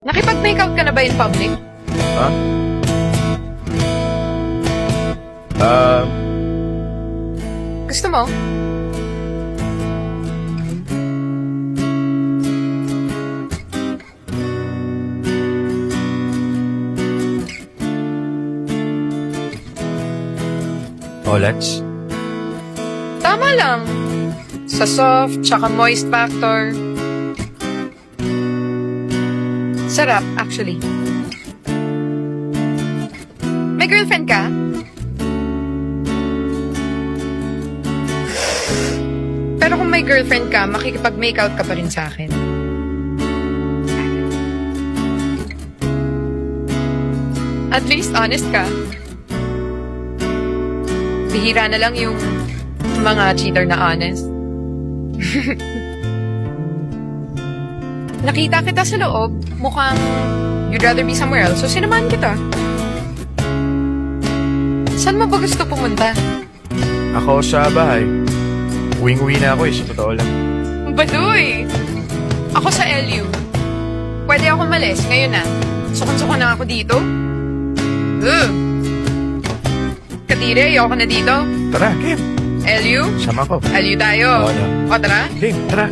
Nakipag-make out ka na ba in public? Ha? Gusto mo? Let's. Tama lang. Sa soft, tsaka moist factor. Sarap, actually. May girlfriend ka? Pero kung may girlfriend ka, makikipag-make out ka pa rin sa akin. At least honest ka. Bihira na lang yung mga cheater na honest. Nakita kita sa loob. Mukhang you'd rather be somewhere else. So, sinamahan kita. Saan mo ba gusto pumunta? Ako sa bahay. Uwing-uwi na ako sa totoo lang. Baduy! Ako sa LU. Pwede ako malis. Ngayon na. Sukan-sukan na ako dito. Katire, ayoko na dito. Tara, Kim. LU? Sama ko. LU tayo. Oo na. O, tara. Kim, tara.